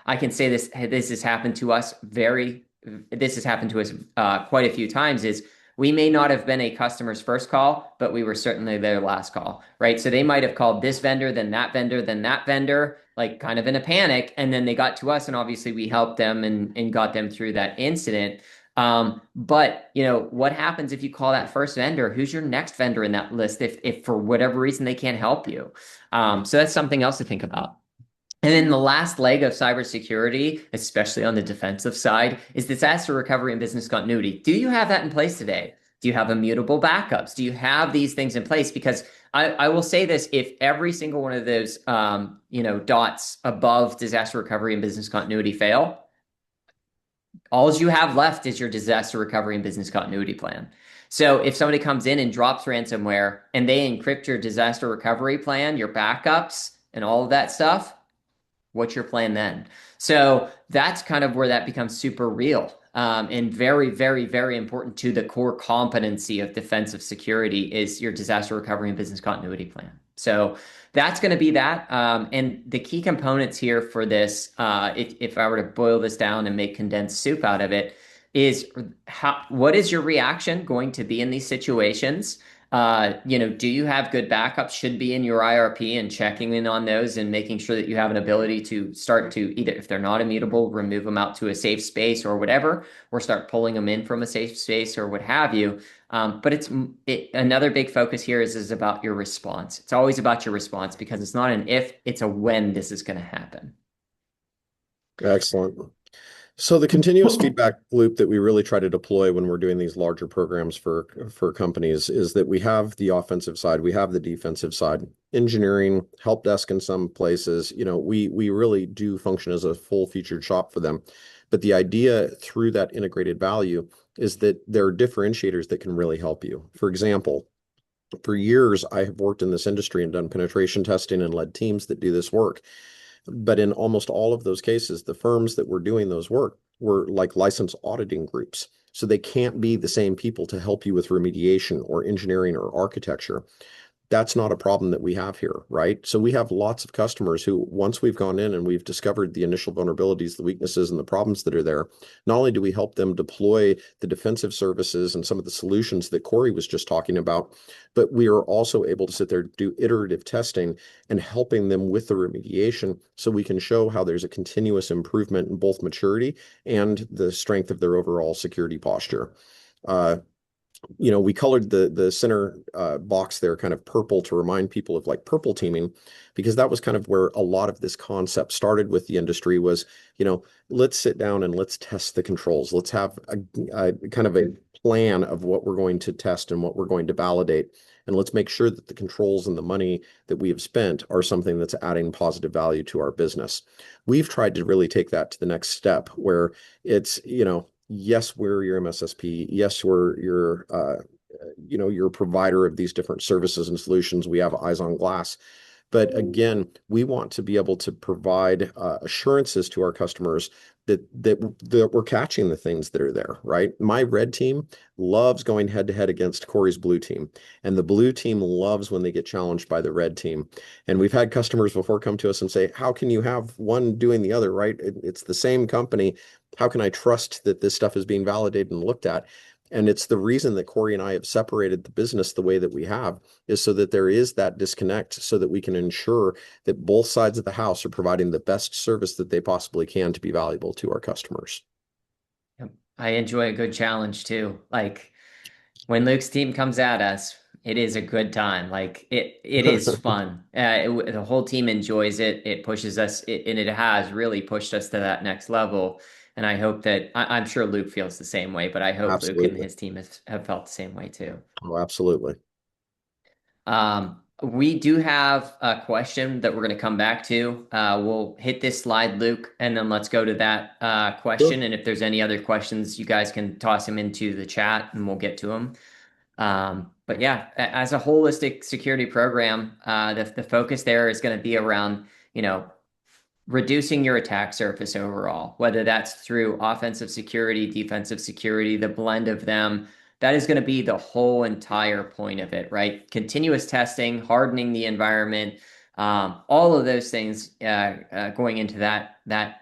I can say this has happened to us quite a few times is we may not have been a customer's first call, but we were certainly their last call, right? So they might have called this vendor, then that vendor, then that vendor, like kind of in a panic, and then they got to us, and obviously we helped them and got them through that incident. But what happens if you call that first vendor? Who's your next vendor in that list if for whatever reason they can't help you? So that's something else to think about. And then the last leg of cybersecurity, especially on the defensive side, is disaster recovery and business continuity. Do you have that in place today? Do you have immutable backups? Do you have these things in place? Because I will say this, if every single one of those dots above disaster recovery and business continuity fail, all you have left is your disaster recovery and business continuity plan. So if somebody comes in and drops ransomware and they encrypt your disaster recovery plan, your backups, and all of that stuff, what's your plan then? So that's kind of where that becomes super real and very, very, very important to the core competency of defensive security is your disaster recovery and business continuity plan. So that's going to be that. And the key components here for this, if I were to boil this down and make condensed soup out of it, is what is your reaction going to be in these situations? Do you have good backups? Should be in your IRP and checking in on those and making sure that you have an ability to start to either, if they're not immutable, remove them out to a safe space or whatever, or start pulling them in from a safe space or what have you. But another big focus here is about your response. It's always about your response because it's not an if, it's a when this is going to happen. Excellent. So the continuous feedback loop that we really try to deploy when we're doing these larger programs for companies is that we have the offensive side, we have the defensive side, engineering, help desk in some places. We really do function as a full featured shop for them. But the idea through that integrated value is that there are differentiators that can really help you. For example, for years, I have worked in this industry and done penetration testing and led teams that do this work. But in almost all of those cases, the firms that were doing those work were like licensed auditing groups. So they can't be the same people to help you with remediation or engineering or architecture. That's not a problem that we have here, right? So we have lots of customers who, once we've gone in and we've discovered the initial vulnerabilities, the weaknesses, and the problems that are there, not only do we help them deploy the defensive services and some of the solutions that Corey was just talking about, but we are also able to sit there, do iterative testing and helping them with the remediation so we can show how there's a continuous improvement in both maturity and the strength of their overall security posture. Uh, we colored the center box there kind of purple to remind people of like purple teaming, because that was kind of where a lot of this concept started with the industry was, let's sit down and let's test the controls. Let's have a kind of a plan of what we're going to test and what we're going to validate. And let's make sure that the controls and the money that we have spent are something that's adding positive value to our business. We've tried to really take that to the next step where it's, yes, we're your MSSP. Yes, we're your provider of these different services and solutions. We have eyes on glass. But again, we want to be able to provide assurances to our customers that we're catching the things that are there, right? My red team loves going head to head against Corey's blue team, and the blue team loves when they get challenged by the red team. And we've had customers before come to us and say, "How can you have one doing the other, right? It's the same company. How can I trust that this stuff is being validated and looked at?" And it's the reason that Corey and I have separated the business the way that we have, is so that there is that disconnect, so that we can ensure that both sides of the house are providing the best service that they possibly can to be valuable to our customers. Yep. I enjoy a good challenge too. Like when Luke's team comes at us, it is a good time. Like it is fun. The whole team enjoys it. It pushes us, and it has really pushed us to that next level. And I hope that I'm sure Luke feels the same way, but I hope Luke and Absolutely. his team have felt the same way too. Oh, absolutely. We do have a question that we're going to come back to. We'll hit this slide, Luke, and then let's go to that Sure. question. And if there's any other questions, you guys can toss them into the chat and we'll get to them. But yeah, as a holistic security program, the focus there is going to be around, reducing your attack surface overall, whether that's through offensive security, defensive security, the blend of them. That is going to be the whole entire point of it, right? Continuous testing, hardening the environment, all of those things going into that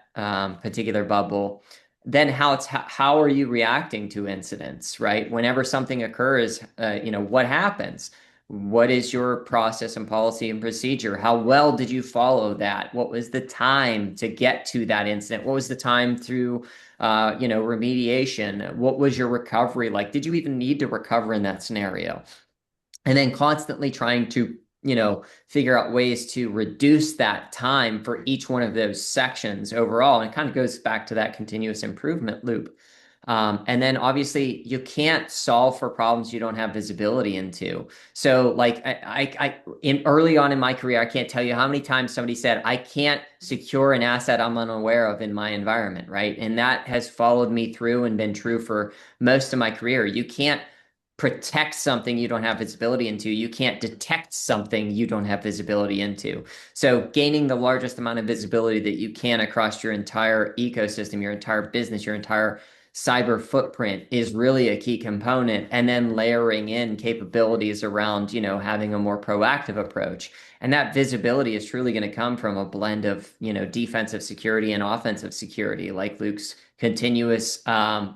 particular bubble. Then how are you reacting to incidents, right? Whenever something occurs, what happens? What is your process and policy and procedure? How well did you follow that? What was the time to get to that incident? What was the time through, remediation? What was your recovery like? Did you even need to recover in that scenario? And then constantly trying to, figure out ways to reduce that time for each one of those sections overall. And it kind of goes back to that continuous improvement loop. And then obviously you can't solve for problems you don't have visibility into. So like in early on in my career, I can't tell you how many times somebody said, I can't secure an asset I'm unaware of in my environment, right? And that has followed me through and been true for most of my career. You can't protect something you don't have visibility into. You can't detect something you don't have visibility into. So gaining the largest amount of visibility that you can across your entire ecosystem, your entire business, your entire cyber footprint is really a key component. And then layering in capabilities around, having a more proactive approach. And that visibility is truly going to come from a blend of, defensive security and offensive security, like Luke's continuous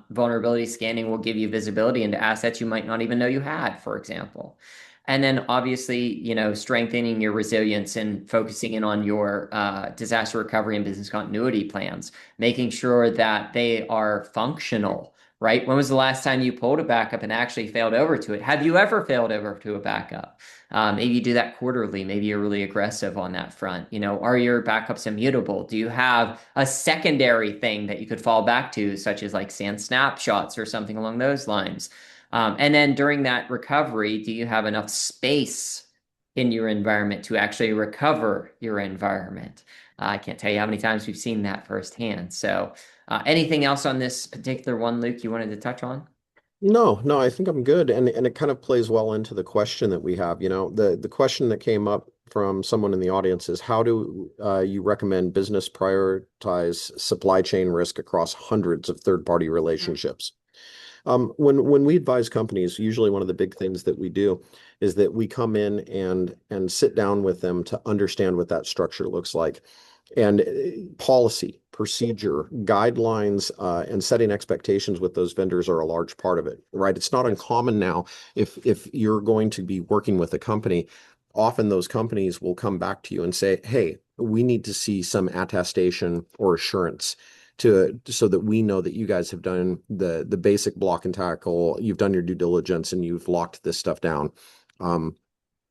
vulnerability scanning will give you visibility into assets you might not even know you had, for example. And then obviously, strengthening your resilience and focusing in on your disaster recovery and business continuity plans, making sure that they are functional, right? When was the last time you pulled a backup and actually failed over to it? Have you ever failed over to a backup? Maybe you do that quarterly. Maybe you're really aggressive on that front. Are your backups immutable? Do you have a secondary thing that you could fall back to, such as like sand snapshots or something along those lines? And then during that recovery, do you have enough space in your environment to actually recover your environment? I can't tell you how many times we've seen that firsthand. So, anything else on this particular one, Luke, you wanted to touch on? No, no, I think I'm good. And it kind of plays well into the question that we have. The question that came up from someone in the audience is how do you recommend business prioritize supply chain risk across hundreds of third-party relationships? When we advise companies, usually one of the big things that we do is that we come in and sit down with them to understand what that structure looks like. And policy, procedure, guidelines, and setting expectations with those vendors are a large part of it, right? It's not uncommon now if you're going to be working with a company, often those companies will come back to you and say, "Hey, we need to see some attestation or assurance so that we know that you guys have done the basic block and tackle, you've done your due diligence, and you've locked this stuff down."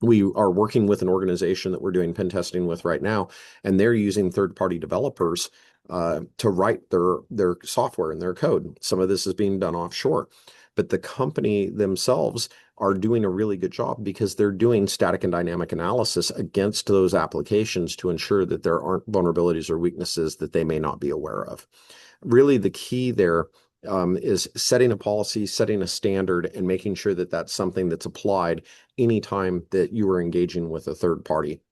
We are working with an organization that we're doing pen testing with right now, and they're using third-party developers to write their software and their code. Some of this is being done offshore, but the company themselves are doing a really good job because they're doing static and dynamic analysis against those applications to ensure that there aren't vulnerabilities or weaknesses that they may not be aware of. Really, the key there is setting a policy, setting a standard, and making sure that that's something that's applied anytime that you are engaging with a third party.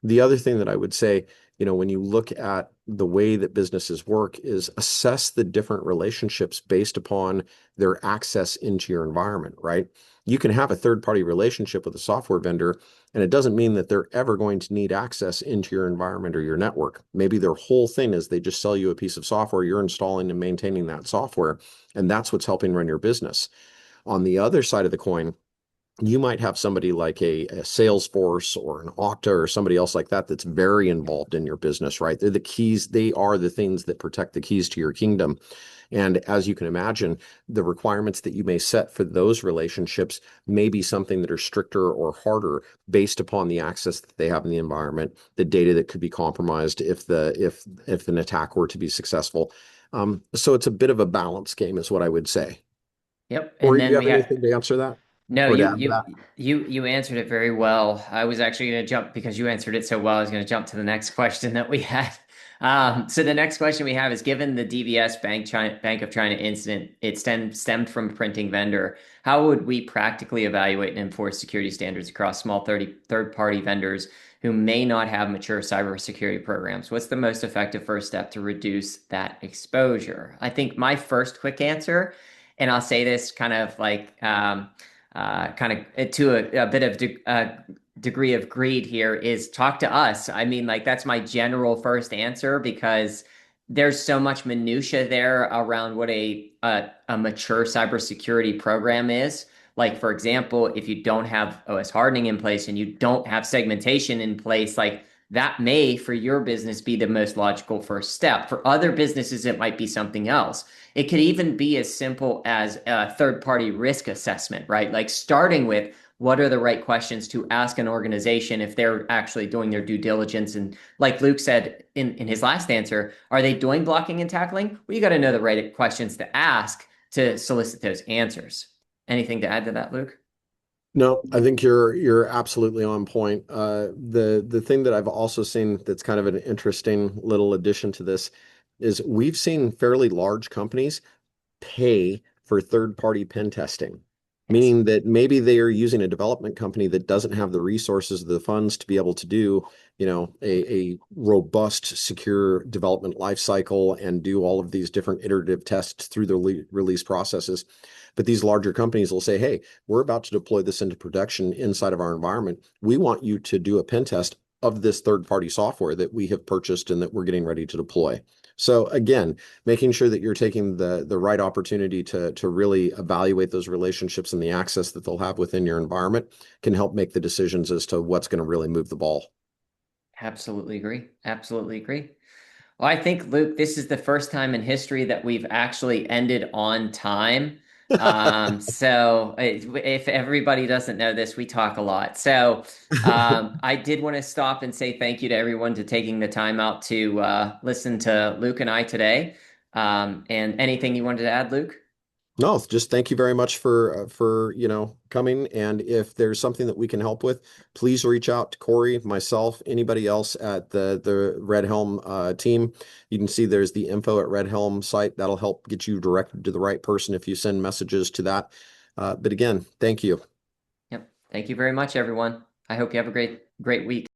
The other thing that I would say, when you look at the way that businesses work, is assess the different relationships based upon their access into your environment, right? You can have a third-party relationship with a software vendor, and it doesn't mean that they're ever going to need access into your environment or your network. Maybe their whole thing is they just sell you a piece of software, you're installing and maintaining that software, and that's what's helping run your business. On the other side of the coin, you might have somebody like a Salesforce or an Okta or somebody else like that that's very involved in your business, right? They're the keys. They are the things that protect the keys to your kingdom. And as you can imagine, the requirements that you may set for those relationships may be something that are stricter or harder based upon the access that they have in the environment, the data that could be compromised if an attack were to be successful. So it's a bit of a balance game, is what I would say. Yep. And Corey, do you then have we have anything to answer that no, or to you add to you that? you answered it very well. I was actually going to jump because you answered it so well. I was going to jump to the next question that we had. So the next question we have is: given the DVS Bank of China incident, it stemmed from a printing vendor. How would we practically evaluate and enforce security standards across small third-party vendors who may not have mature cybersecurity programs? What's the most effective first step to reduce that exposure? I think my first quick answer, and I'll say this kind of like kind of to a bit of degree of greed here, is talk to us. I mean, like that's my general first answer because there's so much minutia there around what a mature cybersecurity program is. Like, for example, if you don't have OS hardening in place and you don't have segmentation in place, like that may for your business be the most logical first step. For other businesses, it might be something else. It could even be as simple as a third party risk assessment, right? Like starting with what are the right questions to ask an organization if they're actually doing their due diligence. And like Luke said in his last answer, are they doing blocking and tackling? Well, you got to know the right questions to ask to solicit those answers. Anything to add to that, Luke? No, I think you're absolutely on point. The thing that I've also seen that's kind of an interesting little addition to this is we've seen fairly large companies pay for third-party pen testing, Yes. meaning that maybe they are using a development company that doesn't have the resources, the funds to be able to do, a robust, secure development lifecycle and do all of these different iterative tests through the release processes. But these larger companies will say, "Hey, we're about to deploy this into production inside of our environment. We want you to do a pen test of this third-party software that we have purchased and that we're getting ready to deploy." So again, making sure that you're taking the right opportunity to really evaluate those relationships and the access that they'll have within your environment can help make the decisions as to what's going to really move the ball. Absolutely agree. Absolutely agree. Well, I think, Luke, this is the first time in history that we've actually ended on time. So if everybody doesn't know this, we talk a lot. So I did want to stop and say thank you to everyone to taking the time out to listen to Luke and I today. And anything you wanted to add, Luke? No, just thank you very much for coming. And if there's something that we can help with, please reach out to Corey, myself, anybody else at the Red Helm team. You can see there's the info at Red Helm site. That'll help get you directed to the right person if you send messages to that. But again, thank you. Yep. Thank you very much, everyone. I hope you have a great week.